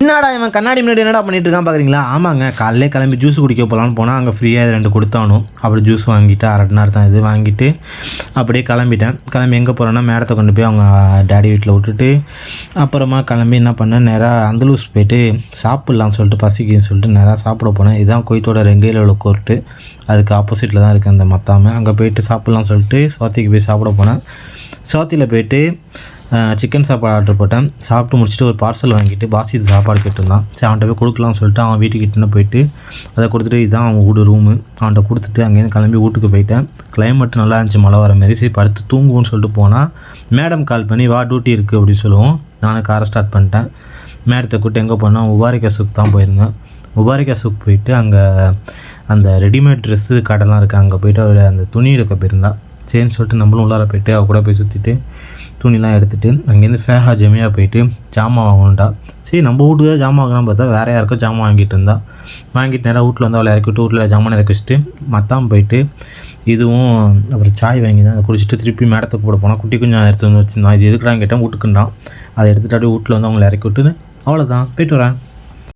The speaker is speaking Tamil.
என்னடா இவன் கண்ணாடி முன்னாடி என்னடா பண்ணிட்டு இருக்கான் பார்க்குறீங்களா? ஆமாங்க, காலையிலே கிளம்பி ஜூஸ் குடிக்க போகலான்னு போனால் அங்கே ஃப்ரீயாக இது 2 கொடுத்தானும். அப்படி ஜூஸ் வாங்கிட்டு அரட்டினார் தான் இது வாங்கிட்டு அப்படியே கிளம்பிட்டேன். கிளம்பி எங்கே போகிறேன்னா மேடத்தை கொண்டு போய் அவங்க டேடி வீட்டில் விட்டுட்டு அப்புறமா கிளம்பி என்ன பண்ணேன், நேராக அந்தலூஸ் போய்ட்டு சாப்பிட்லான்னு சொல்லிட்டு பசிக்குன்னு சொல்லிட்டு நேராக சாப்பிட போனேன். இதுதான் கோயத்தோட ரெங்கையில் உள்ள கோர்ட்டு, அதுக்கு ஆப்போசிட்டில் தான் இருக்குது அந்த மத்தாமல். அங்கே போய்ட்டு சாப்பிட்லான்னு சொல்லிட்டு சோத்திக்கு போய் சாப்பிட போனேன். சோத்தியில் போய்ட்டு சிக்கன் சாப்பாடு ஆர்டர் போட்டேன். சாப்பிட்டு முடிச்சுட்டு ஒரு பார்சல் வாங்கிட்டு பாசி சாப்பாடு கேட்டிருந்தான். சரி அவன்கிட்ட போய் கொடுக்கலாம்னு சொல்லிட்டு அவன் வீட்டுக்கிட்டே போயிட்டு அதை கொடுத்துட்டு இதுதான் அவன் வீடு ரூமு அவன்கிட்ட கொடுத்துட்டு அங்கேருந்து கிளம்பி வீட்டுக்கு போயிட்டேன். கிளைமேட் நல்லா இருந்துச்சு, மழை வர மாதிரி. சரி படுத்து தூங்குவோன்னு சொல்லிட்டு போனால் மேடம் கால் பண்ணி வா டியூட்டி இருக்குது அப்படின்னு சொல்லுவோம். நானும் காரை ஸ்டார்ட் பண்ணிட்டேன். மேடத்தை கூப்பிட்டு எங்கே போனால் உபாரிக்கா சுக் தான் போயிருந்தேன். உபாரிக்கா சுக் போயிட்டு அங்கே அந்த ரெடிமேட் ட்ரெஸ்ஸு கடைலாம் இருக்குது, அங்கே போய்ட்டு அவள் அந்த துணி எடுக்க போயிருந்தான். சரின்னு சொல்லிட்டு நம்மளும் உள்ளார போய்ட்டு அவள் கூட போய் சுற்றிட்டு துணிலாம் எடுத்துகிட்டு அங்கேருந்து ஃபேஹா ஜெமியா போயிட்டு ஜாமான் வாங்கணுண்டா. சரி நம்ம வீட்டுக்கு ஜாமான் வாங்கலாம் பார்த்தா வேறு யாருக்கும் ஜாமான் வாங்கிட்டு இருந்தா. வாங்கிட்டு நேராக வீட்டில் வந்து அவளை இறக்கிவிட்டு வீட்டில் ஜாமான் இறக்கி வச்சுட்டு மத்தாம் போயிட்டு இதுவும் அப்புறம் சாய் வாங்கி தான் அதை குடிச்சிட்டு திருப்பி மேடத்துக்கு போட போனால் குட்டி கொஞ்சம் எடுத்து வந்து வச்சுருந்தான். இது எதுக்குடான்னு கேட்டேன், வீட்டுக்குண்டான். அதை எடுத்துகிட்டு அப்படியே வீட்டில் வந்து அவங்கள இறக்கி விட்டுன்னு அவ்வளோதான் போய்ட்டு வரேன்.